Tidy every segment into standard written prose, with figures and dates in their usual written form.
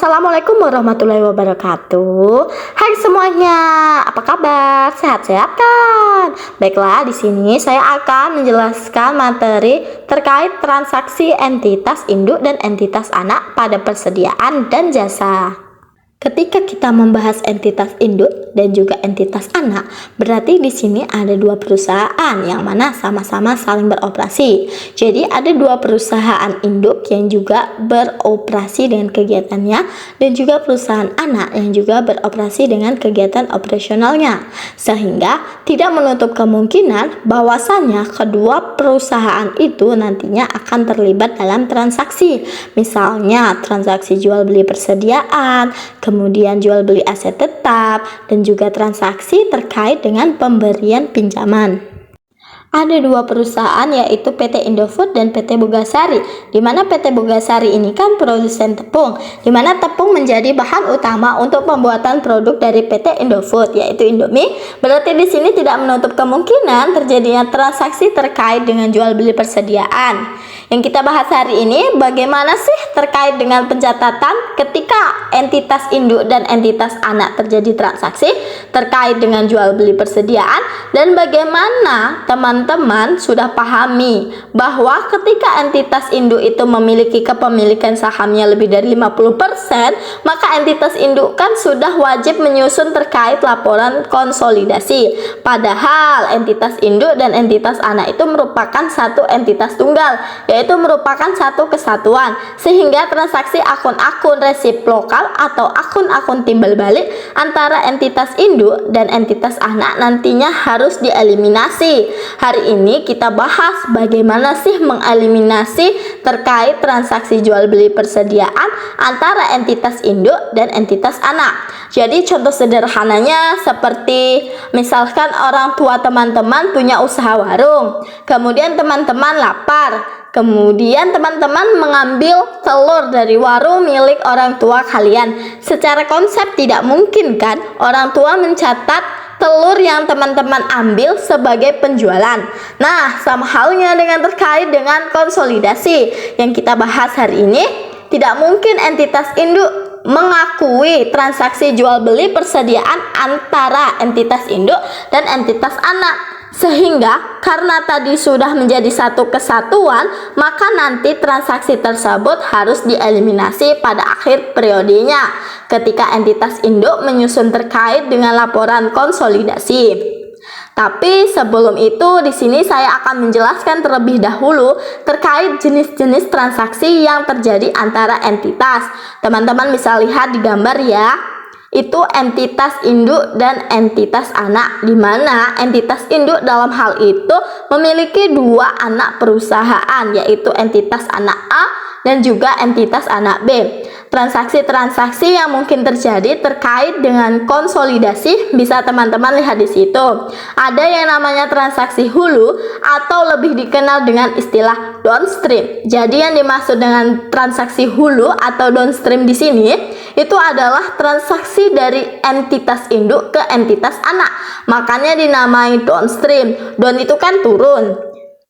Assalamualaikum warahmatullahi wabarakatuh. Hai semuanya, apa kabar? Sehat-sehat kan? Baiklah, di sini saya akan menjelaskan materi terkait transaksi entitas induk dan entitas anak pada persediaan dan jasa. Ketika kita membahas entitas induk dan juga entitas anak, berarti di sini ada dua perusahaan yang mana sama-sama saling beroperasi. Jadi ada dua perusahaan induk yang juga beroperasi dengan kegiatannya dan juga perusahaan anak yang juga beroperasi dengan kegiatan operasionalnya. Sehingga tidak menutup kemungkinan bahwasannya kedua perusahaan itu nantinya akan terlibat dalam transaksi. Misalnya transaksi jual beli persediaan, kemudian jual beli aset tetap, dan juga transaksi terkait dengan pemberian pinjaman. Ada dua perusahaan yaitu PT Indofood dan PT Bogasari, di mana PT Bogasari ini kan produsen tepung, di mana tepung menjadi bahan utama untuk pembuatan produk dari PT Indofood yaitu Indomie. Berarti di sini tidak menutup kemungkinan terjadinya transaksi terkait dengan jual beli persediaan. Yang kita bahas hari ini bagaimana sih terkait dengan pencatatan ketika entitas induk dan entitas anak terjadi transaksi terkait dengan jual beli persediaan, dan bagaimana teman-teman sudah pahami bahwa ketika entitas induk itu memiliki kepemilikan sahamnya lebih dari 50%, maka entitas induk kan sudah wajib menyusun terkait laporan konsolidasi. Padahal entitas induk dan entitas anak itu merupakan satu entitas tunggal, yaitu merupakan satu kesatuan, sehingga transaksi akun-akun resiprokal atau akun-akun timbal balik antara entitas induk dan entitas anak nantinya harus dieliminasi. Hari ini kita bahas bagaimana sih mengeliminasi terkait transaksi jual beli persediaan antara entitas induk dan entitas anak. Jadi contoh sederhananya seperti misalkan orang tua teman-teman punya usaha warung, kemudian teman-teman lapar, kemudian teman-teman mengambil telur dari warung milik orang tua kalian. Secara konsep tidak mungkin kan orang tua mencatat telur yang teman-teman ambil sebagai penjualan. Nah, sama halnya dengan terkait dengan konsolidasi yang kita bahas hari ini. Tidak mungkin entitas induk mengakui transaksi jual beli persediaan antara entitas induk dan entitas anak. Sehingga karena tadi sudah menjadi satu kesatuan, maka nanti transaksi tersebut harus dieliminasi pada akhir periodenya ketika entitas induk menyusun terkait dengan laporan konsolidasi. Tapi sebelum itu di sini saya akan menjelaskan terlebih dahulu terkait jenis-jenis transaksi yang terjadi antara entitas. Teman-teman bisa lihat di gambar ya. Itu entitas induk dan entitas anak, di mana entitas induk dalam hal itu memiliki dua anak perusahaan, yaitu entitas anak A dan juga entitas anak B. Transaksi-transaksi yang mungkin terjadi terkait dengan konsolidasi bisa teman-teman lihat di situ. Ada yang namanya transaksi hulu atau lebih dikenal dengan istilah downstream. Jadi yang dimaksud dengan transaksi hulu atau downstream di sini itu adalah transaksi dari entitas induk ke entitas anak. Makanya dinamai downstream. Down itu kan turun.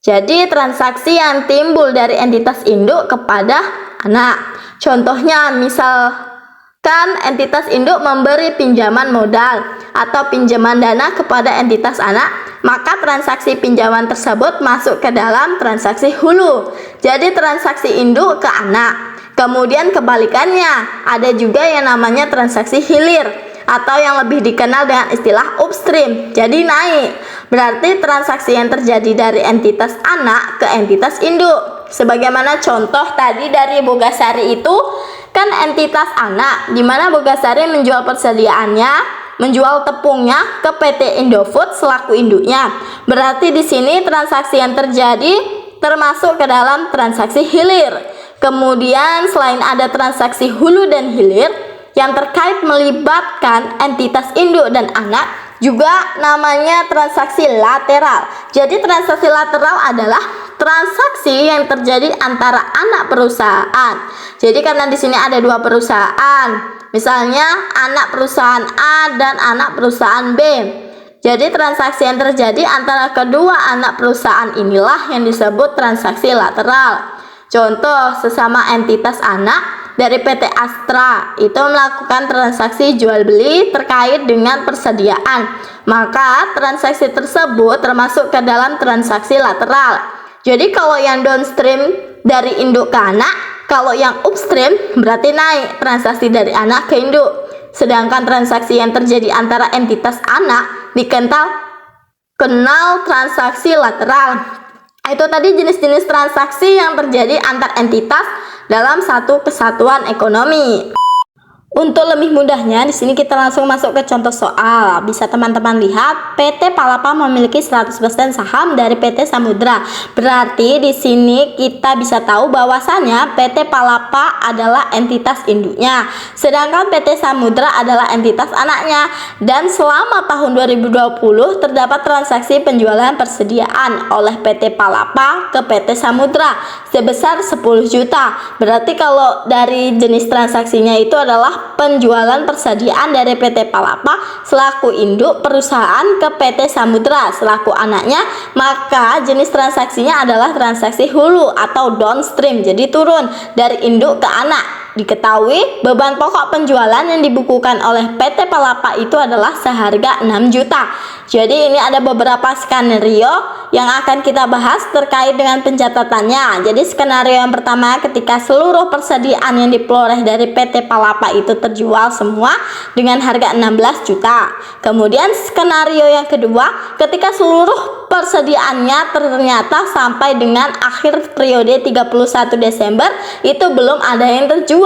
Jadi transaksi yang timbul dari entitas induk kepada anak. Contohnya misalkan entitas induk memberi pinjaman modal atau pinjaman dana kepada entitas anak, maka transaksi pinjaman tersebut masuk ke dalam transaksi hulu. Jadi transaksi induk ke anak. Kemudian kebalikannya, ada juga yang namanya transaksi hilir atau yang lebih dikenal dengan istilah upstream. Jadi naik. Berarti transaksi yang terjadi dari entitas anak ke entitas induk. Sebagaimana contoh tadi dari Bogasari itu kan entitas anak, di mana Bogasari menjual persediaannya, menjual tepungnya ke PT Indofood selaku induknya. Berarti di sini transaksi yang terjadi termasuk ke dalam transaksi hilir. Kemudian selain ada transaksi hulu dan hilir yang terkait melibatkan entitas induk dan anak, juga namanya transaksi lateral. Jadi transaksi lateral adalah transaksi yang terjadi antara anak perusahaan. Jadi karena di sini ada dua perusahaan, misalnya anak perusahaan A dan anak perusahaan B. Jadi transaksi yang terjadi antara kedua anak perusahaan inilah yang disebut transaksi lateral. Contoh, sesama entitas anak dari PT Astra itu melakukan transaksi jual beli terkait dengan persediaan, maka transaksi tersebut termasuk ke dalam transaksi lateral. Jadi kalau yang downstream dari induk ke anak, kalau yang upstream berarti naik transaksi dari anak ke induk. Sedangkan transaksi yang terjadi antara entitas anak dikenal transaksi lateral. Itu tadi jenis-jenis transaksi yang terjadi antar entitas dalam satu kesatuan ekonomi. Untuk lebih mudahnya, di sini kita langsung masuk ke contoh soal. Bisa teman-teman lihat, PT Palapa memiliki 100% saham dari PT Samudra. Berarti di sini kita bisa tahu bahwasannya PT Palapa adalah entitas induknya, sedangkan PT Samudra adalah entitas anaknya. Dan selama tahun 2020 terdapat transaksi penjualan persediaan oleh PT Palapa ke PT Samudra sebesar 10 juta. Berarti kalau dari jenis transaksinya itu adalah penjualan persediaan dari PT Palapa selaku induk perusahaan ke PT Samudra selaku anaknya, maka jenis transaksinya adalah transaksi hulu atau downstream, jadi turun dari induk ke anak. Diketahui beban pokok penjualan yang dibukukan oleh PT Palapa itu adalah seharga 6 juta. Jadi ini ada beberapa skenario yang akan kita bahas terkait dengan pencatatannya. Jadi skenario yang pertama, ketika seluruh persediaan yang diperoleh dari PT Palapa itu terjual semua dengan harga 16 juta. Kemudian skenario yang kedua, ketika seluruh persediaannya ternyata sampai dengan akhir periode 31 Desember itu belum ada yang terjual.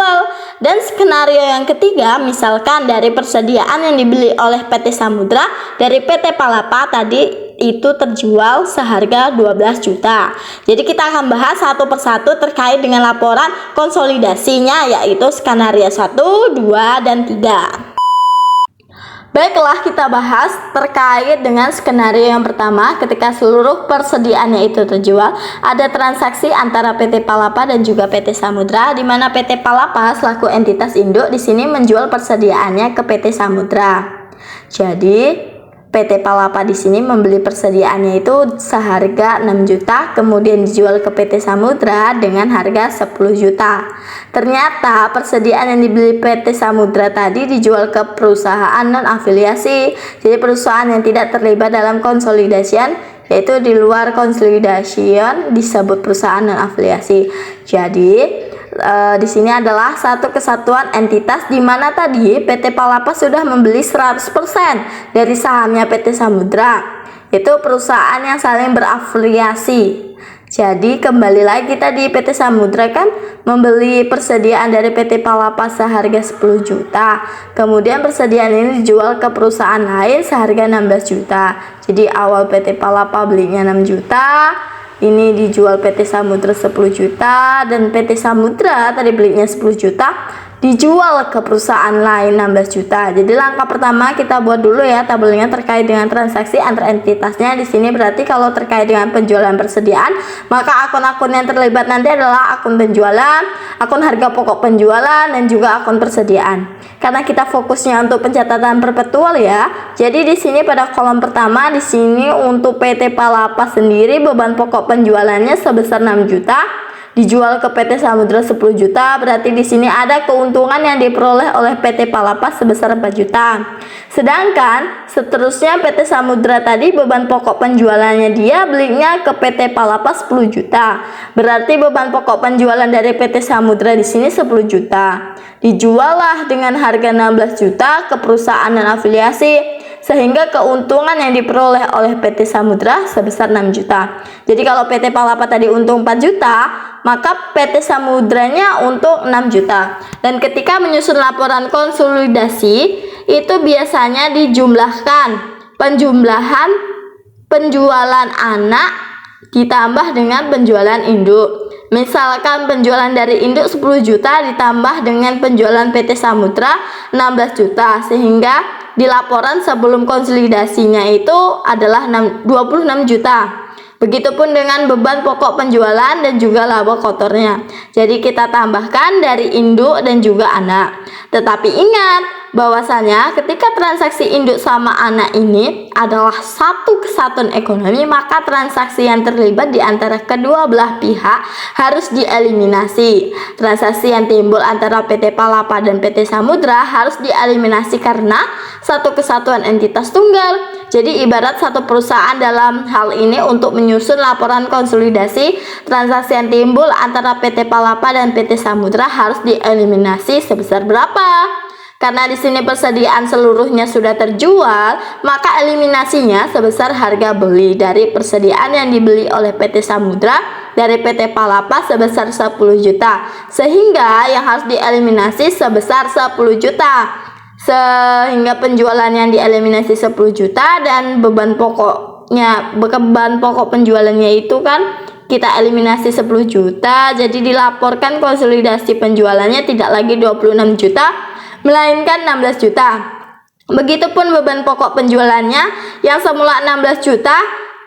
Dan skenario yang ketiga, misalkan dari persediaan yang dibeli oleh PT Samudra dari PT Palapa tadi itu terjual seharga 12 juta. Jadi kita akan bahas satu persatu terkait dengan laporan konsolidasinya, yaitu skenario 1, 2, dan 3. Baiklah, kita bahas terkait dengan skenario yang pertama, ketika seluruh persediaannya itu terjual. Ada transaksi antara PT Palapa dan juga PT Samudra, di mana PT Palapa selaku entitas induk di sini menjual persediaannya ke PT Samudra. Jadi PT Palapa di sini membeli persediaannya itu seharga 6 juta, kemudian dijual ke PT Samudra dengan harga 10 juta. Ternyata persediaan yang dibeli PT Samudra tadi dijual ke perusahaan non-afiliasi, jadi perusahaan yang tidak terlibat dalam konsolidasian, yaitu di luar konsolidasian disebut perusahaan non-afiliasi. Jadi di sini adalah satu kesatuan entitas di mana tadi PT Palapa sudah membeli 100% dari sahamnya PT Samudra. Itu perusahaan yang saling berafiliasi. Jadi kembali lagi tadi PT Samudra kan membeli persediaan dari PT Palapa seharga 10 juta. Kemudian persediaan ini dijual ke perusahaan lain seharga 16 juta. Jadi awal PT Palapa belinya 6 juta. Ini dijual PT Samudra 10 juta, dan PT Samudra tadi belinya 10 juta dijual ke perusahaan lain 16 juta. Jadi langkah pertama kita buat dulu ya tabelnya terkait dengan transaksi antar entitasnya. Di sini berarti kalau terkait dengan penjualan persediaan, maka akun-akun yang terlibat nanti adalah akun penjualan, akun harga pokok penjualan, dan juga akun persediaan. Karena kita fokusnya untuk pencatatan perpetual ya. Jadi di sini pada kolom pertama di sini untuk PT Palapa sendiri beban pokok penjualannya sebesar 6 juta. Dijual ke PT Samudra 10 juta, berarti di sini ada keuntungan yang diperoleh oleh PT Palapa sebesar 4 juta. Sedangkan seterusnya PT Samudra tadi beban pokok penjualannya dia belinya ke PT Palapa 10 juta. Berarti beban pokok penjualan dari PT Samudra di sini 10 juta. Dijuallah dengan harga 16 juta ke perusahaan dan afiliasi, sehingga keuntungan yang diperoleh oleh PT Samudra sebesar 6 juta. Jadi kalau PT Palapa tadi untung 4 juta, maka PT Samudranya untung 6 juta. Dan ketika menyusun laporan konsolidasi, itu biasanya dijumlahkan penjumlahan penjualan anak ditambah dengan penjualan induk. Misalkan penjualan dari induk 10 juta ditambah dengan penjualan PT Samudra 16 juta, sehingga di laporan sebelum konsolidasinya itu adalah 26 juta. Begitupun dengan beban pokok penjualan dan juga laba kotornya. Jadi kita tambahkan dari induk dan juga anak. Tetapi ingat, bahwasanya ketika transaksi induk sama anak ini adalah satu kesatuan ekonomi, maka transaksi yang terlibat di antara kedua belah pihak harus dieliminasi. Transaksi yang timbul antara PT Palapa dan PT Samudra harus dieliminasi karena satu kesatuan entitas tunggal. Jadi ibarat satu perusahaan dalam hal ini untuk menyusun laporan konsolidasi transaksi yang timbul antara PT Palapa dan PT Samudra harus dieliminasi sebesar berapa? Karena di sini persediaan seluruhnya sudah terjual, maka eliminasinya sebesar harga beli dari persediaan yang dibeli oleh PT Samudra dari PT Palapa sebesar 10 juta. Sehingga yang harus dieliminasi sebesar 10 juta. Sehingga penjualan yang dieliminasi 10 juta dan beban pokok penjualannya itu kan kita eliminasi 10 juta. Jadi dilaporkan konsolidasi penjualannya tidak lagi 26 juta melainkan 16 juta. Begitupun beban pokok penjualannya yang semula 16 juta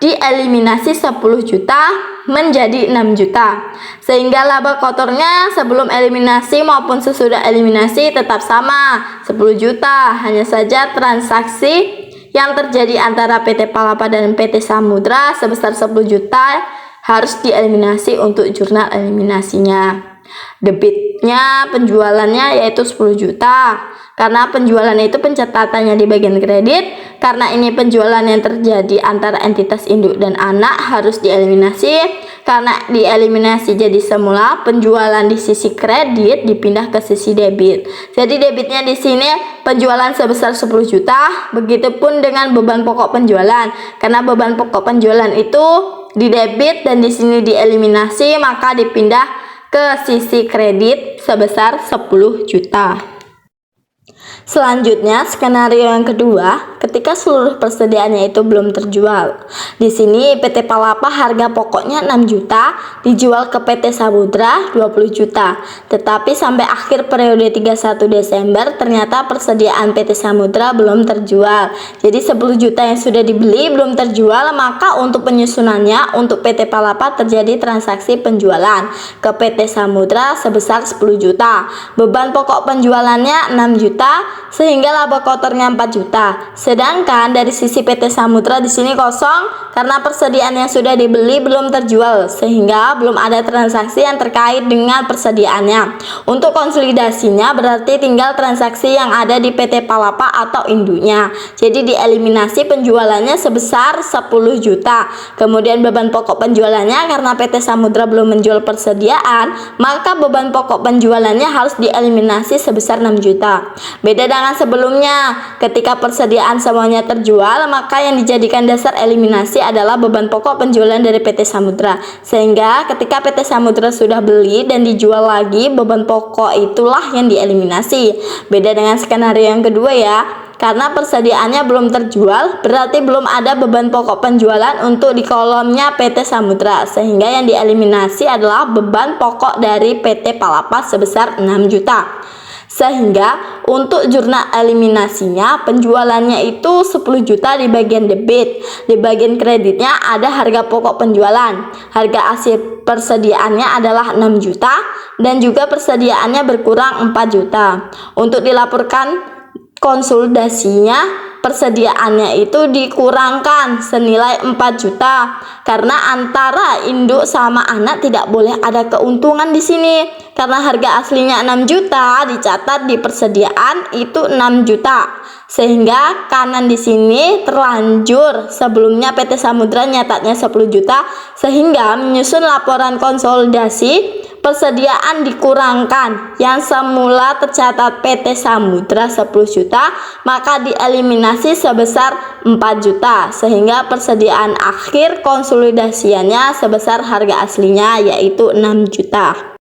dieliminasi 10 juta menjadi 6 juta. Sehingga laba kotornya sebelum eliminasi maupun sesudah eliminasi tetap sama 10 juta. Hanya saja transaksi yang terjadi antara PT Palapa dan PT Samudra sebesar 10 juta harus dieliminasi untuk jurnal eliminasinya. Debitnya penjualannya yaitu 10 juta. Karena penjualan itu pencatatannya di bagian kredit. Karena ini penjualan yang terjadi antara entitas induk dan anak harus dieliminasi. Karena dieliminasi jadi semula penjualan di sisi kredit dipindah ke sisi debit. Jadi debitnya di sini penjualan sebesar 10 juta. Begitupun dengan beban pokok penjualan. Karena beban pokok penjualan itu di debit dan di sini dieliminasi, maka dipindah ke sisi kredit sebesar 10 juta. Selanjutnya, skenario yang kedua, ketika seluruh persediaannya itu belum terjual. Di sini PT Palapa harga pokoknya 6 juta, dijual ke PT Samudra 20 juta. Tetapi sampai akhir periode 31 Desember ternyata persediaan PT Samudra belum terjual. Jadi 10 juta yang sudah dibeli belum terjual, maka untuk penyusunannya untuk PT Palapa terjadi transaksi penjualan ke PT Samudra sebesar 10 juta. Beban pokok penjualannya 6 juta. Sehingga laba kotornya 4 juta. Sedangkan dari sisi PT Samudra di sini kosong karena persediaan yang sudah dibeli belum terjual, sehingga belum ada transaksi yang terkait dengan persediaannya. Untuk konsolidasinya berarti tinggal transaksi yang ada di PT Palapa atau induknya. Jadi dieliminasi penjualannya sebesar 10 juta. Kemudian beban pokok penjualannya karena PT Samudra belum menjual persediaan, maka beban pokok penjualannya harus dieliminasi sebesar 6 juta. Beda dengan sebelumnya, ketika persediaan semuanya terjual, maka yang dijadikan dasar eliminasi adalah beban pokok penjualan dari PT Samudra. Sehingga ketika PT Samudra sudah beli dan dijual lagi, beban pokok itulah yang dieliminasi. Beda dengan skenario yang kedua ya. Karena persediaannya belum terjual, berarti belum ada beban pokok penjualan untuk di kolomnya PT Samudra. Sehingga yang dieliminasi adalah beban pokok dari PT Palapa sebesar 6 juta. Sehingga untuk jurnal eliminasinya penjualannya itu 10 juta di bagian debit. Di bagian kreditnya ada harga pokok penjualan. Harga hasil persediaannya adalah 6 juta dan juga persediaannya berkurang 4 juta. Untuk dilaporkan konsolidasinya persediaannya itu dikurangkan senilai 4 juta karena antara induk sama anak tidak boleh ada keuntungan di sini karena harga aslinya 6 juta dicatat di persediaan itu 6 juta sehingga kanan di sini terlanjur. Sebelumnya PT Samudra nyatatnya 10 juta sehingga menyusun laporan konsolidasi persediaan dikurangkan yang semula tercatat PT Samudra 10 juta maka dieliminasi sebesar 4 juta sehingga persediaan akhir konsolidasiannya sebesar harga aslinya yaitu 6 juta.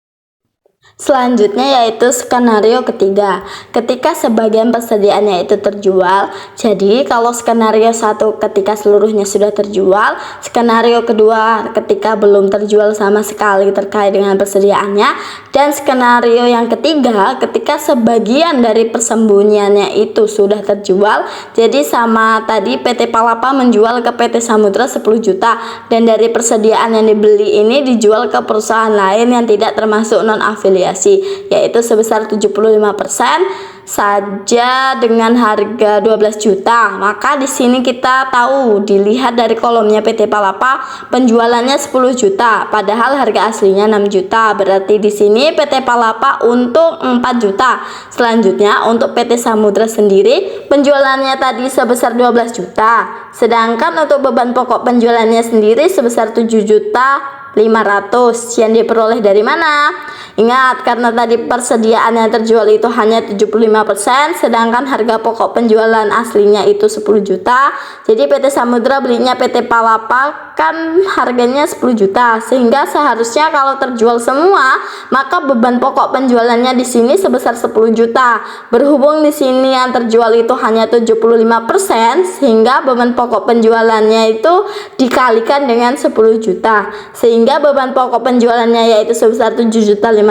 Selanjutnya yaitu skenario ketiga, ketika sebagian persediaannya itu terjual. Jadi kalau skenario 1 ketika seluruhnya sudah terjual, skenario kedua ketika belum terjual sama sekali terkait dengan persediaannya, dan skenario yang ketiga ketika sebagian dari persembunyiannya itu sudah terjual. Jadi sama tadi PT Palapa menjual ke PT Samudra 10 juta dan dari persediaan yang dibeli ini dijual ke perusahaan lain yang tidak termasuk non affiliate. konsolidasi, yaitu sebesar 75% saja dengan harga 12 juta. Maka di sini kita tahu, dilihat dari kolomnya PT Palapa, penjualannya 10 juta padahal harga aslinya 6 juta. Berarti di sini PT Palapa untung 4 juta. Selanjutnya untuk PT Samudra sendiri penjualannya tadi sebesar 12 juta. Sedangkan untuk beban pokok penjualannya sendiri sebesar 7 juta 500 yang diperoleh dari mana? Ingat, karena tadi persediaan yang terjual itu hanya 75%, sedangkan harga pokok penjualan aslinya itu 10 juta. Jadi PT Samudra belinya PT Palapa kan harganya 10 juta, sehingga seharusnya kalau terjual semua, maka beban pokok penjualannya di sini sebesar 10 juta. Berhubung di sini yang terjual itu hanya 75%, sehingga beban pokok penjualannya itu dikalikan dengan 10 juta. Sehingga beban pokok penjualannya yaitu sebesar 7 juta 500,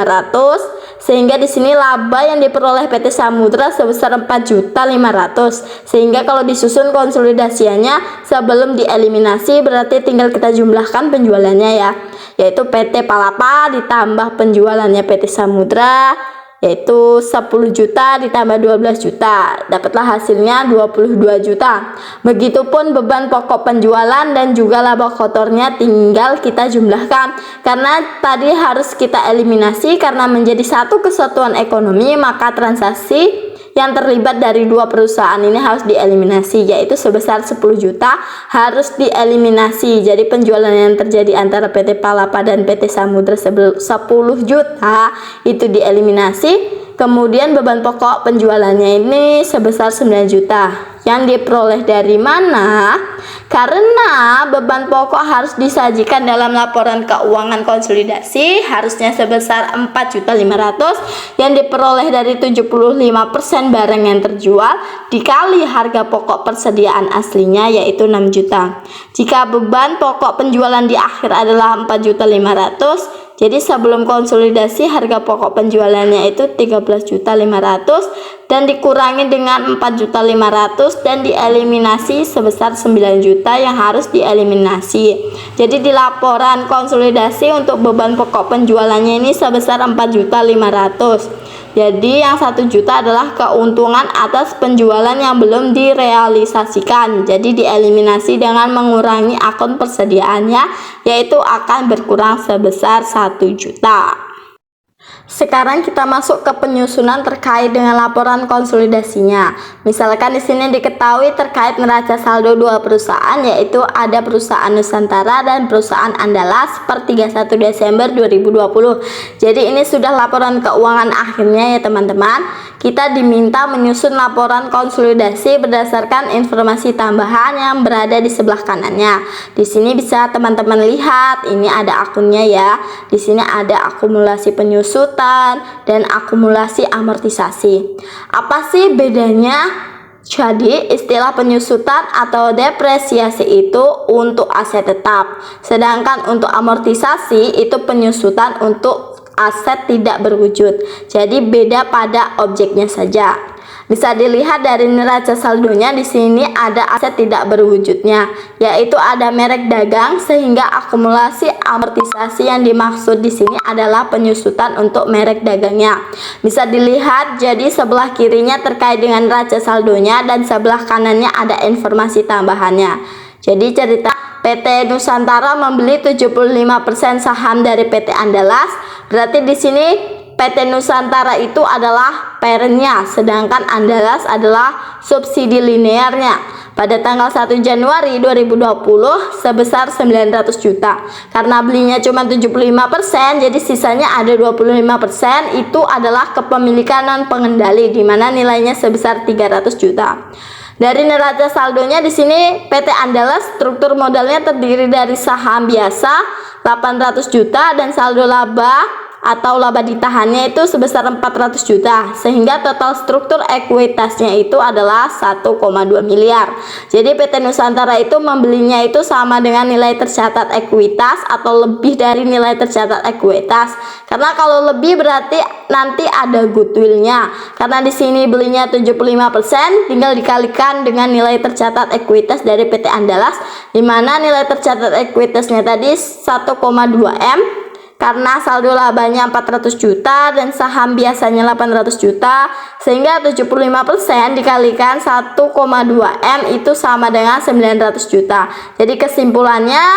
sehingga di sini laba yang diperoleh PT Samudra sebesar 4 juta 500. Sehingga kalau disusun konsolidasinya sebelum dieliminasi berarti tinggal kita jumlahkan penjualannya ya, yaitu PT Palapa ditambah penjualannya PT Samudra, yaitu 10 juta ditambah 12 juta, dapatlah hasilnya 22 juta. Begitupun beban pokok penjualan dan juga laba kotornya tinggal kita jumlahkan, karena tadi harus kita eliminasi karena menjadi satu kesatuan ekonomi, maka transaksi yang terlibat dari dua perusahaan ini harus dieliminasi, yaitu sebesar 10 juta harus dieliminasi. Jadi penjualan yang terjadi antara PT Palapa dan PT Samudra 10 juta itu dieliminasi. Kemudian beban pokok penjualannya ini sebesar 9 juta. Yang diperoleh dari mana? Karena beban pokok harus disajikan dalam laporan keuangan konsolidasi, harusnya sebesar 4.500.000 yang diperoleh dari 75% barang yang terjual dikali harga pokok persediaan aslinya yaitu 6 juta. Jika beban pokok penjualan di akhir adalah 4.500.000, jadi sebelum konsolidasi harga pokok penjualannya itu 13.500.000 dan dikurangi dengan 4.500.000 dan dieliminasi sebesar 9 juta yang harus dieliminasi. Jadi di laporan konsolidasi untuk beban pokok penjualannya ini sebesar 4.500.000. Jadi yang 1 juta adalah keuntungan atas penjualan yang belum direalisasikan. Jadi dieliminasi dengan mengurangi akun persediaannya, yaitu akan berkurang sebesar 1 juta. Sekarang kita masuk ke penyusunan terkait dengan laporan konsolidasinya. Misalkan di sini diketahui terkait neraca saldo dua perusahaan, yaitu ada perusahaan Nusantara dan perusahaan Andalas per 31 Desember 2020. Jadi ini sudah laporan keuangan akhirnya ya teman-teman. Kita diminta menyusun laporan konsolidasi berdasarkan informasi tambahan yang berada di sebelah kanannya. Di sini bisa teman-teman lihat, ini ada akunnya ya. Di sini ada akumulasi penyusutan dan akumulasi amortisasi. Apa sih bedanya? Jadi istilah penyusutan atau depresiasi itu untuk aset tetap, sedangkan untuk amortisasi itu penyusutan untuk aset tidak berwujud. Jadi beda pada objeknya saja. Bisa dilihat dari neraca saldonya, di sini ada aset tidak berwujudnya, yaitu ada merek dagang, sehingga akumulasi amortisasi yang dimaksud di sini adalah penyusutan untuk merek dagangnya. Bisa dilihat, jadi sebelah kirinya terkait dengan neraca saldonya dan sebelah kanannya ada informasi tambahannya. Jadi cerita PT Nusantara membeli 75% saham dari PT Andalas, berarti di sini PT Nusantara itu adalah parentnya, sedangkan Andalas adalah subsidi linearnya. Pada tanggal 1 Januari 2020 sebesar 900 juta. Karena belinya cuma 75%, jadi sisanya ada 25% itu adalah kepemilikan non pengendali, di mana nilainya sebesar 300 juta. Dari neraca saldonya di sini PT Andalas struktur modalnya terdiri dari saham biasa 800 juta dan saldo laba atau laba ditahannya itu sebesar 400 juta, sehingga total struktur ekuitasnya itu adalah 1,2 miliar. Jadi PT Nusantara itu membelinya itu sama dengan nilai tercatat ekuitas atau lebih dari nilai tercatat ekuitas. Karena kalau lebih berarti nanti ada goodwillnya. Karena di sini belinya 75%, tinggal dikalikan dengan nilai tercatat ekuitas dari PT Andalas, di mana nilai tercatat ekuitasnya tadi 1,2 M. karena saldo labanya 400 juta dan saham biasanya 800 juta, sehingga 75% dikalikan 1,2 M itu sama dengan 900 juta. Jadi kesimpulannya,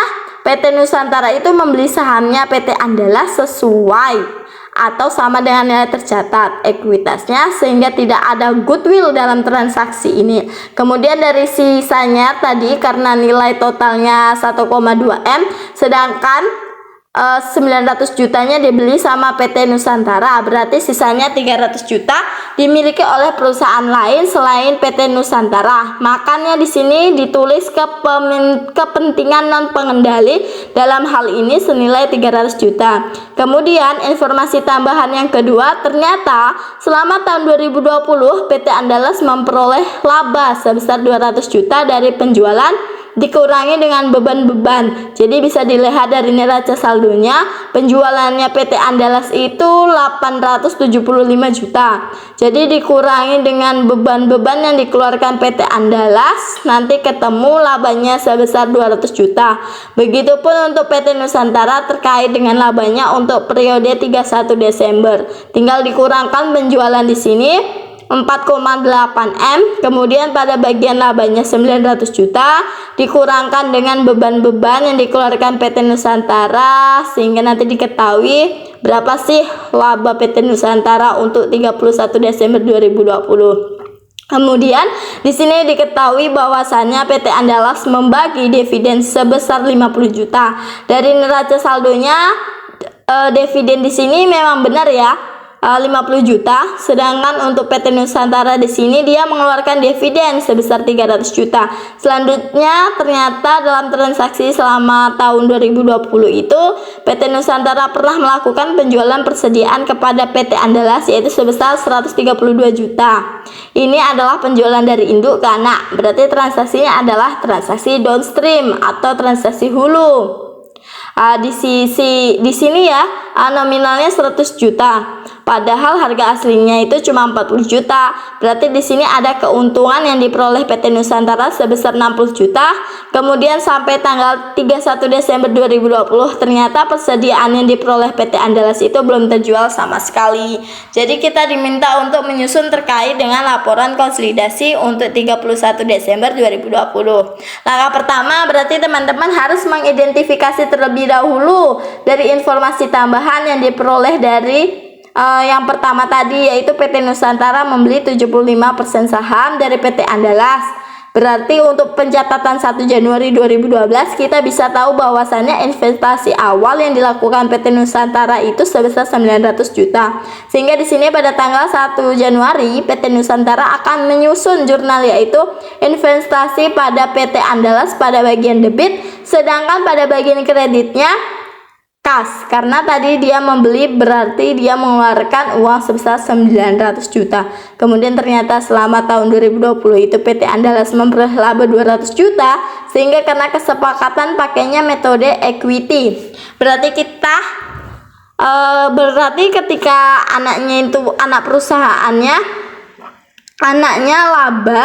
PT Nusantara itu membeli sahamnya PT Andalas sesuai atau sama dengan nilai tercatat ekuitasnya, sehingga tidak ada goodwill dalam transaksi ini. Kemudian dari sisanya tadi karena nilai totalnya 1,2 M, sedangkan 900 jutanya dibeli sama PT Nusantara, berarti sisanya 300 juta dimiliki oleh perusahaan lain selain PT Nusantara. Makanya di sini ditulis kepentingan non pengendali, dalam hal ini senilai 300 juta. Kemudian informasi tambahan yang kedua, ternyata selama tahun 2020 PT Andalas memperoleh laba sebesar 200 juta dari penjualan dikurangi dengan beban-beban. Jadi bisa dilihat dari neraca saldonya, penjualannya PT Andalas itu 875 juta. Jadi dikurangi dengan beban-beban yang dikeluarkan PT Andalas, nanti ketemu labanya sebesar 200 juta. Begitupun untuk PT Nusantara terkait dengan labanya untuk periode 31 Desember. Tinggal dikurangkan penjualan di sini 4,8 M, kemudian pada bagian labanya 900 juta dikurangkan dengan beban-beban yang dikeluarkan PT Nusantara, sehingga nanti diketahui berapa sih laba PT Nusantara untuk 31 Desember 2020. Kemudian di sini diketahui bahwasannya PT Andalas membagi dividen sebesar 50 juta. Dari neraca saldonya dividen di sini memang benar ya, 50 juta, sedangkan untuk PT Nusantara di sini dia mengeluarkan dividen sebesar 300 juta. Selanjutnya ternyata dalam transaksi selama tahun 2020 itu PT Nusantara pernah melakukan penjualan persediaan kepada PT Andalas yaitu sebesar 132 juta. Ini adalah penjualan dari induk ke anak, berarti transaksinya adalah transaksi downstream atau transaksi hulu. Di sini ya nominalnya 100 juta. Padahal harga aslinya itu cuma 40 juta. Berarti di sini ada keuntungan yang diperoleh PT Nusantara sebesar 60 juta. Kemudian sampai tanggal 31 Desember 2020 ternyata persediaan yang diperoleh PT Andalas itu belum terjual sama sekali. Jadi kita diminta untuk menyusun terkait dengan laporan konsolidasi untuk 31 Desember 2020. Langkah pertama berarti teman-teman harus mengidentifikasi terlebih dahulu dari informasi tambahan yang diperoleh dari yang pertama tadi, yaitu PT Nusantara membeli 75% saham dari PT Andalas. Berarti untuk pencatatan 1 Januari 2012 kita bisa tahu bahwasannya investasi awal yang dilakukan PT Nusantara itu sebesar 900 juta. Sehingga di sini pada tanggal 1 Januari PT Nusantara akan menyusun jurnal yaitu investasi pada PT Andalas pada bagian debit, sedangkan pada bagian kreditnya kas, karena tadi dia membeli berarti dia mengeluarkan uang sebesar 900 juta. Kemudian ternyata selama tahun 2020 itu PT Andalas memperoleh laba 200 juta, sehingga karena kesepakatan pakainya metode equity. Berarti ketika anaknya itu anak perusahaannya anaknya laba,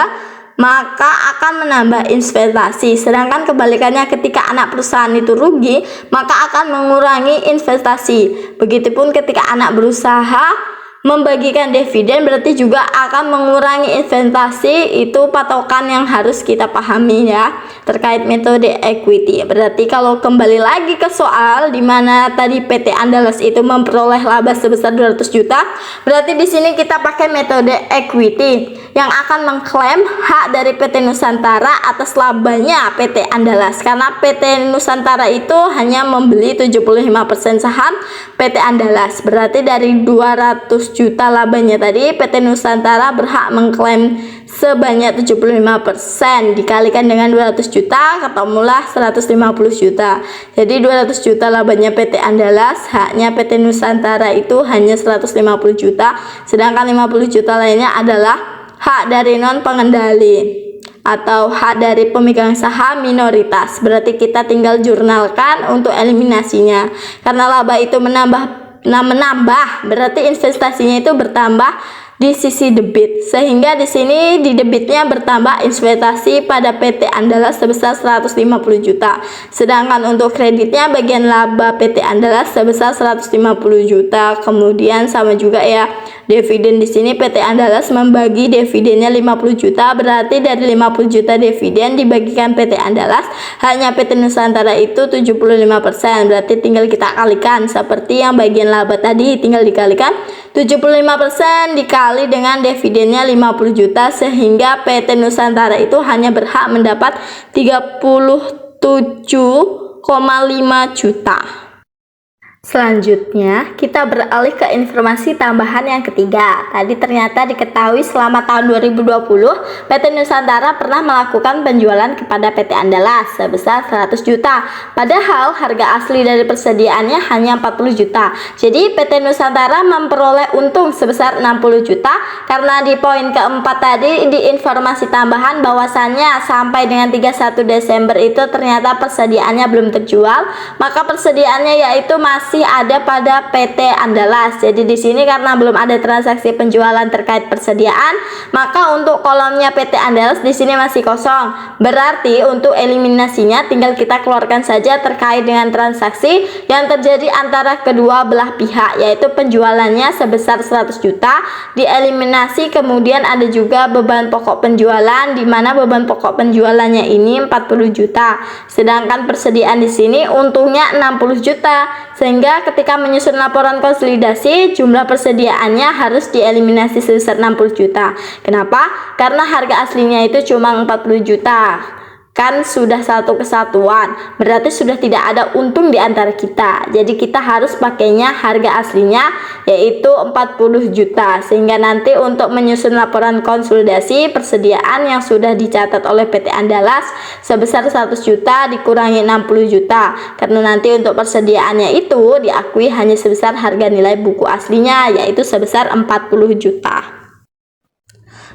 maka akan menambah investasi. Sedangkan kebalikannya ketika anak perusahaan itu rugi, maka akan mengurangi investasi. Begitupun ketika anak berusaha membagikan dividen berarti juga akan mengurangi investasi. Itu patokan yang harus kita pahami ya terkait metode equity. Berarti kalau kembali lagi ke soal di mana tadi PT Andalas itu memperoleh laba sebesar 200 juta, berarti di sini kita pakai metode equity yang akan mengklaim hak dari PT Nusantara atas labanya PT Andalas, karena PT Nusantara itu hanya membeli 75% saham PT Andalas. Berarti dari 200 juta labanya tadi PT Nusantara berhak mengklaim sebanyak 75%, dikalikan dengan 200 juta ketemulah 150 juta. Jadi 200 juta labanya PT Andalas, haknya PT Nusantara itu hanya 150 juta, sedangkan 50 juta lainnya adalah hak dari non pengendali atau hak dari pemegang saham minoritas. Berarti kita tinggal jurnalkan untuk eliminasinya. Karena laba itu menambah, berarti investasinya itu bertambah di sisi debit, sehingga di sini di debitnya bertambah investasi pada PT Andalas sebesar 150 juta. Sedangkan untuk kreditnya bagian laba PT Andalas sebesar 150 juta. Kemudian sama juga ya, dividen di sini PT Andalas membagi dividennya 50 juta, berarti dari 50 juta dividen dibagikan PT Andalas, hanya PT Nusantara itu 75%. Berarti tinggal kita kalikan seperti yang bagian laba tadi, tinggal dikalikan 75% dikali dengan dividennya 50 juta, sehingga PT Nusantara itu hanya berhak mendapat 37,5 juta. Selanjutnya, kita beralih ke informasi tambahan yang ketiga. Tadi ternyata diketahui selama tahun 2020, PT Nusantara pernah melakukan penjualan kepada PT Andalas sebesar 100 juta. Padahal harga asli dari persediaannya hanya 40 juta. Jadi PT Nusantara memperoleh untung sebesar 60 juta karena di poin keempat tadi di informasi tambahan bahwasannya sampai dengan 31 Desember itu ternyata persediaannya belum terjual, maka persediaannya yaitu masih ada pada PT Andalas. Jadi di sini karena belum ada transaksi penjualan terkait persediaan, maka untuk kolomnya PT Andalas di sini masih kosong. Berarti untuk eliminasinya tinggal kita keluarkan saja terkait dengan transaksi yang terjadi antara kedua belah pihak, yaitu penjualannya sebesar 100 juta dieliminasi. Kemudian ada juga beban pokok penjualan, di mana beban pokok penjualannya ini 40 juta. Sedangkan persediaan di sini untungnya 60 juta. Sehingga ketika menyusun laporan konsolidasi, jumlah persediaannya harus dieliminasi sebesar 60 juta. Kenapa? Karena harga aslinya itu cuma 40 juta. Kan sudah satu kesatuan, berarti sudah tidak ada untung di antara kita. Jadi kita harus pakainya harga aslinya yaitu 40 juta. Sehingga nanti untuk menyusun laporan konsolidasi persediaan yang sudah dicatat oleh PT Andalas sebesar 100 juta dikurangi 60 juta. Karena nanti untuk persediaannya itu diakui hanya sebesar harga nilai buku aslinya yaitu sebesar 40 juta.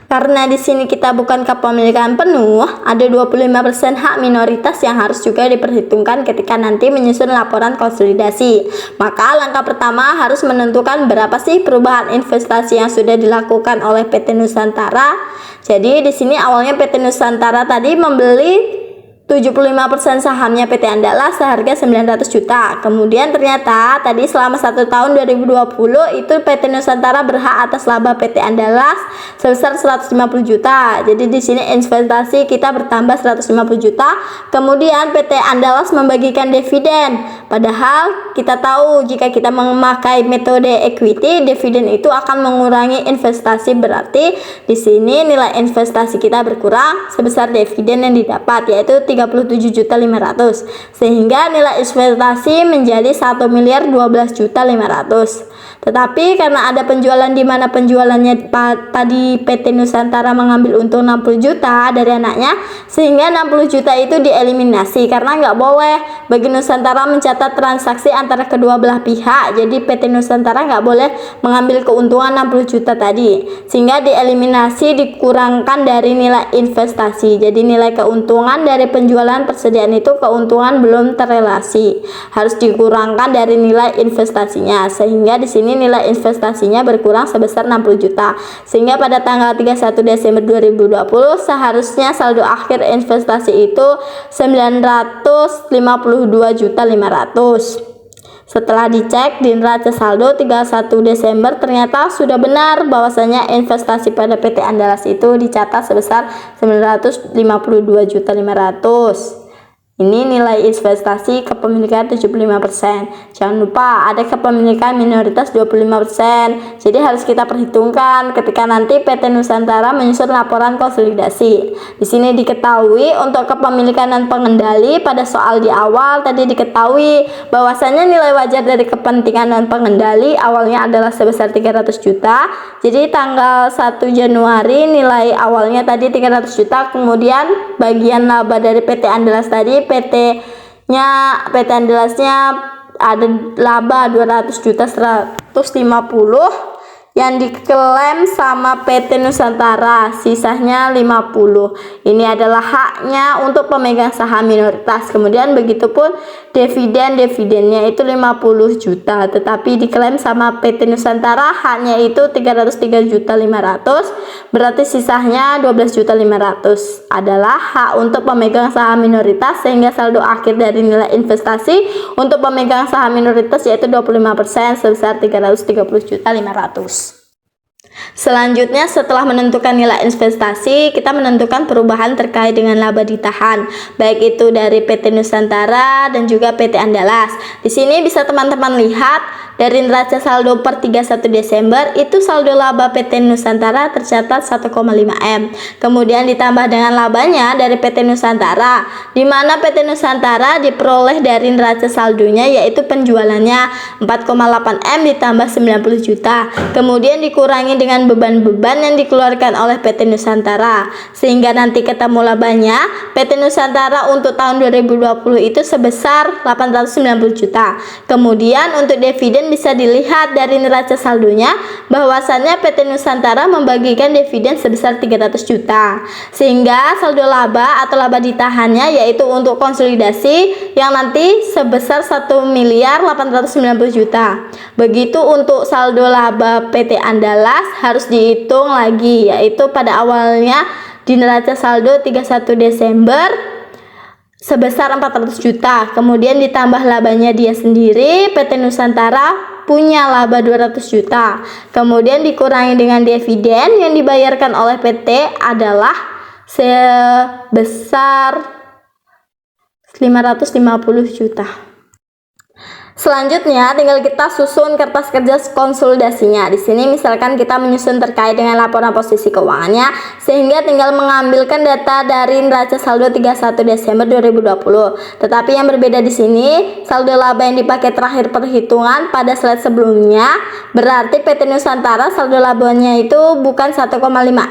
Karena di sini kita bukan kepemilikan penuh, ada 25% hak minoritas yang harus juga diperhitungkan ketika nanti menyusun laporan konsolidasi. Maka langkah pertama harus menentukan berapa sih perubahan investasi yang sudah dilakukan oleh PT Nusantara. Jadi di sini awalnya PT Nusantara tadi membeli 75% sahamnya PT Andalas seharga 900 juta. Kemudian ternyata tadi selama 1 tahun 2020 itu PT Nusantara berhak atas laba PT Andalas sebesar 150 juta. Jadi di sini investasi kita bertambah 150 juta. Kemudian PT Andalas membagikan dividen. Padahal kita tahu jika kita memakai metode equity, dividen itu akan mengurangi investasi, berarti di sini nilai investasi kita berkurang sebesar dividen yang didapat yaitu 37.500.000, sehingga nilai investasi menjadi 1.012.500.000. Tetapi karena ada penjualan di mana penjualannya tadi PT Nusantara mengambil untung 60 juta dari anaknya, sehingga 60 juta itu dieliminasi karena nggak boleh bagi Nusantara mencatat transaksi antara kedua belah pihak. Jadi PT Nusantara nggak boleh mengambil keuntungan 60 juta tadi, sehingga dieliminasi, dikurangkan dari nilai investasi. Jadi nilai keuntungan dari penjualan persediaan itu keuntungan belum terrelasi, harus dikurangkan dari nilai investasinya, sehingga di sini nilai investasinya berkurang sebesar 60 juta. Sehingga pada tanggal 31 Desember 2020 seharusnya saldo akhir investasi itu 952.500.000. Setelah dicek di neraca saldo 31 Desember ternyata sudah benar bahwasanya investasi pada PT Andalas itu dicatat sebesar 952.500.000. Ini nilai investasi kepemilikan 75%. Jangan lupa ada kepemilikan minoritas 25%. Jadi harus kita perhitungkan ketika nanti PT Nusantara menyusun laporan konsolidasi. Di sini diketahui untuk kepemilikan dan pengendali pada soal di awal tadi diketahui bahwasanya nilai wajar dari kepentingan dan pengendali awalnya adalah sebesar 300 juta. Jadi tanggal 1 Januari nilai awalnya tadi 300 juta, kemudian bagian laba dari PT Andalas tadi PT Andalasnya ada laba 200 juta 150. yang diklaim sama PT Nusantara, sisanya 50. Ini adalah haknya untuk pemegang saham minoritas. Kemudian begitupun dividennya itu 50 juta, tetapi diklaim sama PT Nusantara haknya itu 303.500.000, berarti sisanya 12.500.000 adalah hak untuk pemegang saham minoritas, sehingga saldo akhir dari nilai investasi untuk pemegang saham minoritas yaitu 25% sebesar 330.500.000. Selanjutnya, setelah menentukan nilai investasi, kita menentukan perubahan terkait dengan laba ditahan, baik itu dari PT Nusantara dan juga PT Andalas. Di sini bisa teman-teman lihat dari neraca saldo per 31 Desember itu saldo laba PT Nusantara tercatat 1,5 M. Kemudian ditambah dengan labanya dari PT Nusantara, di mana PT Nusantara diperoleh dari neraca saldonya yaitu penjualannya 4,8 M ditambah 90 juta. Kemudian dikurangi dengan beban-beban yang dikeluarkan oleh PT Nusantara, sehingga nanti ketemu labanya PT Nusantara untuk tahun 2020 itu sebesar 890 juta. Kemudian untuk dividen bisa dilihat dari neraca saldonya bahwasannya PT Nusantara membagikan dividen sebesar 300 juta, sehingga saldo laba atau laba ditahannya yaitu untuk konsolidasi yang nanti sebesar 1.890 juta. Begitu untuk saldo laba PT Andalas harus dihitung lagi, yaitu pada awalnya di neraca saldo 31 Desember sebesar 400 juta, kemudian ditambah labanya dia sendiri, PT Nusantara punya laba 200 juta, kemudian dikurangi dengan dividen yang dibayarkan oleh PT adalah sebesar 550 juta. Selanjutnya tinggal kita susun kertas kerja konsolidasinya. Di sini misalkan kita menyusun terkait dengan laporan posisi keuangannya, sehingga tinggal mengambilkan data dari neraca saldo 31 Desember 2020. Tetapi yang berbeda di sini, saldo laba yang dipakai terakhir perhitungan pada slide sebelumnya, berarti PT Nusantara saldo labanya itu bukan 1,5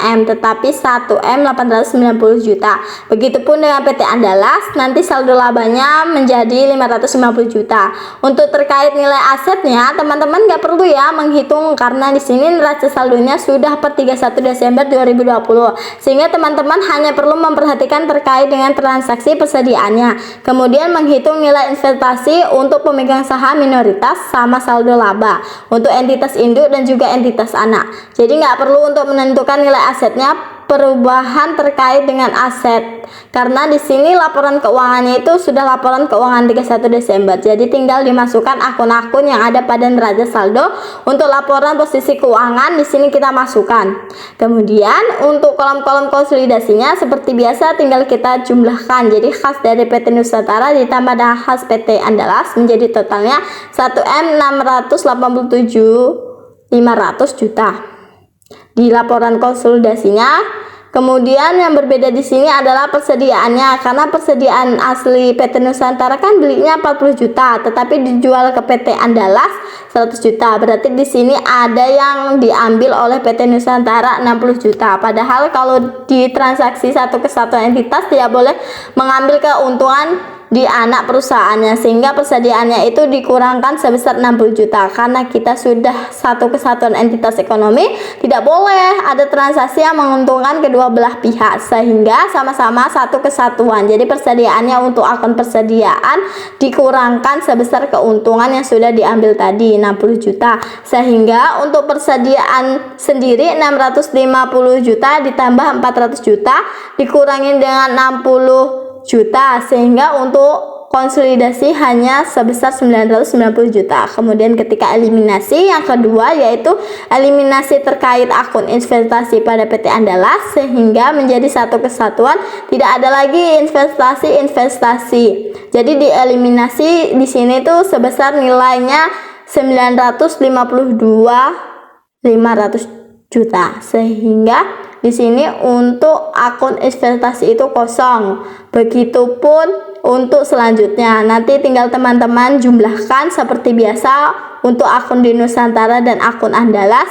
M tetapi 1 M 890 juta. Begitupun dengan PT Andalas, nanti saldo labanya menjadi 550 juta. Untuk terkait nilai asetnya, teman-teman nggak perlu ya menghitung karena di sini neraca saldonya sudah per 31 Desember 2020, sehingga teman-teman hanya perlu memperhatikan terkait dengan transaksi persediaannya, kemudian menghitung nilai investasi untuk pemegang saham minoritas sama saldo laba untuk entitas induk dan juga entitas anak. Jadi nggak perlu untuk menentukan nilai asetnya perubahan terkait dengan aset, karena di sini laporan keuangannya itu sudah laporan keuangan 31 Desember. Jadi tinggal dimasukkan akun-akun yang ada pada neraca saldo. Untuk laporan posisi keuangan di sini kita masukkan. Kemudian untuk kolom-kolom konsolidasinya seperti biasa tinggal kita jumlahkan. Jadi khas dari PT Nusantara ditambah dengan khas PT Andalas menjadi totalnya 1M 687.500 juta di laporan konsolidasinya. Kemudian yang berbeda di sini adalah persediaannya, karena persediaan asli PT Nusantara kan belinya 40 juta, tetapi dijual ke PT Andalas 100 juta. Berarti di sini ada yang diambil oleh PT Nusantara 60 juta. Padahal kalau di transaksi satu kesatuan entitas tidak boleh mengambil keuntungan di anak perusahaannya, sehingga persediaannya itu dikurangkan sebesar 60 juta. Karena kita sudah satu kesatuan entitas ekonomi, tidak boleh ada transaksi yang menguntungkan kedua belah pihak, sehingga sama-sama satu kesatuan. Jadi persediaannya untuk akun persediaan dikurangkan sebesar keuntungan yang sudah diambil tadi 60 juta, sehingga untuk persediaan sendiri 650 juta ditambah 400 juta dikurangi dengan 60 juta, sehingga untuk konsolidasi hanya sebesar 990 juta. Kemudian ketika eliminasi yang kedua yaitu eliminasi terkait akun investasi pada PT Andalas, sehingga menjadi satu kesatuan, tidak ada lagi investasi. Jadi dieliminasi di sini tuh sebesar nilainya 952.500 juta, sehingga di sini untuk akun investasi itu kosong. Begitupun untuk selanjutnya, nanti tinggal teman-teman jumlahkan seperti biasa untuk akun di Nusantara dan akun Andalas.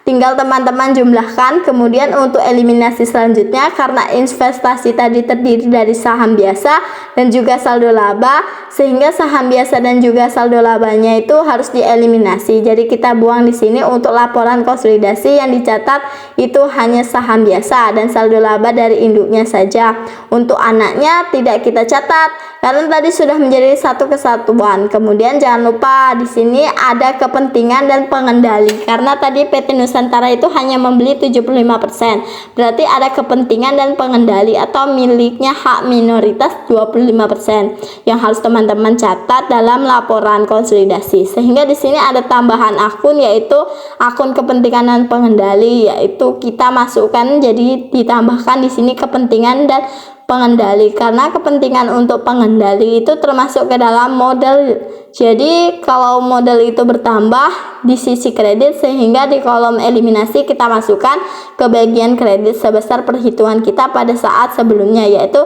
tinggal teman-teman jumlahkan. Kemudian untuk eliminasi selanjutnya, karena investasi tadi terdiri dari saham biasa dan juga saldo laba, sehingga saham biasa dan juga saldo labanya itu harus dieliminasi. Jadi kita buang di sini untuk laporan konsolidasi yang dicatat itu hanya saham biasa dan saldo laba dari induknya saja. Untuk anaknya tidak kita catat karena tadi sudah menjadi satu kesatuan. Kemudian jangan lupa di sini ada kepentingan dan pengendali, karena tadi PT Nusantara itu hanya membeli 75%. Berarti ada kepentingan dan pengendali atau miliknya hak minoritas 25% yang harus teman-teman catat dalam laporan konsolidasi. Sehingga di sini ada tambahan akun, yaitu akun kepentingan dan pengendali, yaitu kita masukkan, jadi ditambahkan di sini kepentingan dan pengendali, karena kepentingan untuk pengendali itu termasuk ke dalam modal. Jadi kalau modal itu bertambah di sisi kredit, sehingga di kolom eliminasi kita masukkan ke bagian kredit sebesar perhitungan kita pada saat sebelumnya, yaitu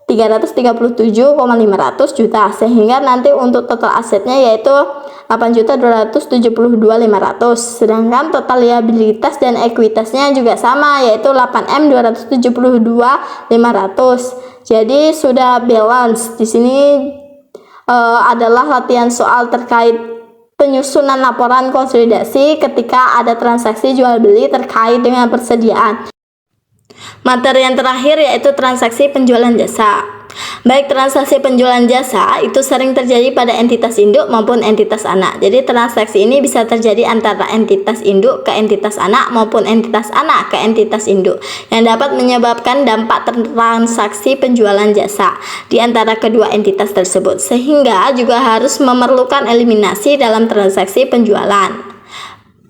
337,500 juta, sehingga nanti untuk total asetnya yaitu 8.272.500, sedangkan total liabilitas dan ekuitasnya juga sama, yaitu 8M272.500. Jadi sudah balance. Di sini adalah latihan soal terkait penyusunan laporan konsolidasi ketika ada transaksi jual beli terkait dengan persediaan. Materi yang terakhir yaitu transaksi penjualan jasa. Baik transaksi penjualan jasa itu sering terjadi pada entitas induk maupun entitas anak. Jadi transaksi ini bisa terjadi antara entitas induk ke entitas anak maupun entitas anak ke entitas induk, yang dapat menyebabkan dampak transaksi penjualan jasa di antara kedua entitas tersebut, sehingga juga harus memerlukan eliminasi dalam transaksi penjualan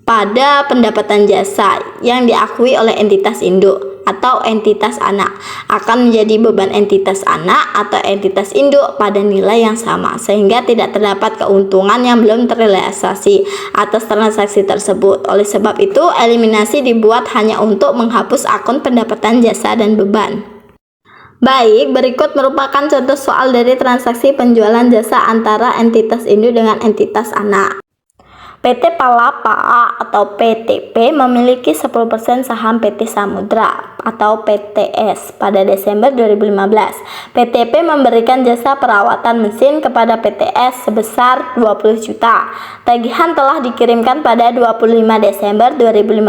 pada pendapatan jasa yang diakui oleh entitas induk atau entitas anak akan menjadi beban entitas anak atau entitas induk pada nilai yang sama, sehingga tidak terdapat keuntungan yang belum terrealisasi atas transaksi tersebut. Oleh sebab itu, eliminasi dibuat hanya untuk menghapus akun pendapatan jasa dan beban. Baik, berikut merupakan contoh soal dari transaksi penjualan jasa antara entitas induk dengan entitas anak. PT Palapa atau PTP memiliki 10% saham PT Samudra atau PTS pada Desember 2015. PTP memberikan jasa perawatan mesin kepada PTS sebesar 20 juta. Tagihan telah dikirimkan pada 25 Desember 2015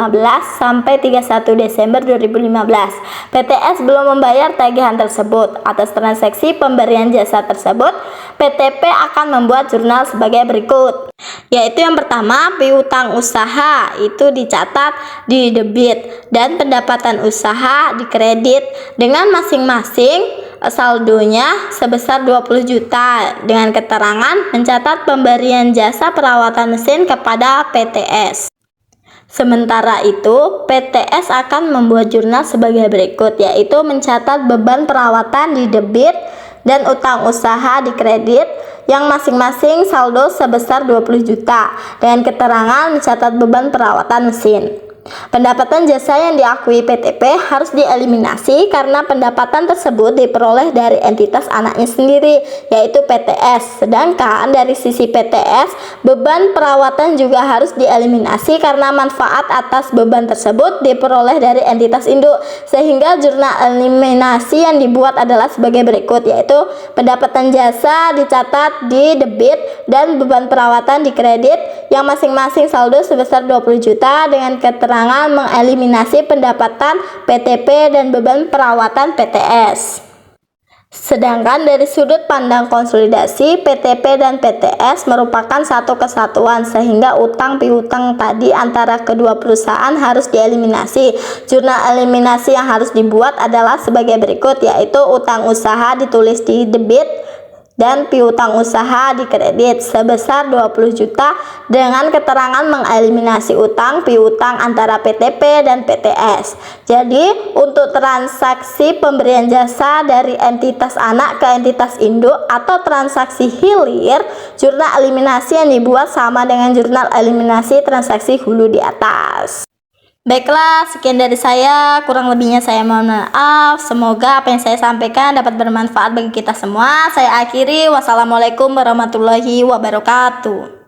sampai 31 Desember 2015. PTS belum membayar tagihan tersebut. Atas transaksi pemberian jasa tersebut, PTP akan membuat jurnal sebagai berikut. Yaitu yang pertama, piutang usaha itu dicatat di debit dan pendapatan usaha di kredit dengan masing-masing saldonya sebesar 20 juta dengan keterangan mencatat pemberian jasa perawatan mesin kepada PTS. Sementara itu, PTS akan membuat jurnal sebagai berikut, yaitu mencatat beban perawatan di debit dan utang usaha di kredit yang masing-masing saldo sebesar 20 juta dengan keterangan mencatat beban perawatan mesin. Pendapatan jasa yang diakui PTP harus dieliminasi karena pendapatan tersebut diperoleh dari entitas anaknya sendiri, yaitu PTS. Sedangkan dari sisi PTS, beban perawatan juga harus dieliminasi karena manfaat atas beban tersebut diperoleh dari entitas induk, sehingga jurnal eliminasi yang dibuat adalah sebagai berikut, yaitu pendapatan jasa dicatat di debit dan beban perawatan di kredit yang masing-masing saldo sebesar 20 juta dengan keterangan mengeliminasi pendapatan PTP dan beban perawatan PTS. Sedangkan dari sudut pandang konsolidasi, PTP dan PTS merupakan satu kesatuan, sehingga utang piutang tadi antara kedua perusahaan harus dieliminasi. Jurnal eliminasi yang harus dibuat adalah sebagai berikut, yaitu utang usaha ditulis di debit dan piutang usaha di kredit sebesar 20 juta dengan keterangan mengeliminasi utang piutang antara PTP dan PTS. Jadi untuk transaksi pemberian jasa dari entitas anak ke entitas induk atau transaksi hilir, jurnal eliminasi yang dibuat sama dengan jurnal eliminasi transaksi hulu di atas. Baiklah, sekian dari saya, kurang lebihnya saya mohon maaf. Semoga apa yang saya sampaikan dapat bermanfaat bagi kita semua. Saya akhiri, wassalamualaikum warahmatullahi wabarakatuh.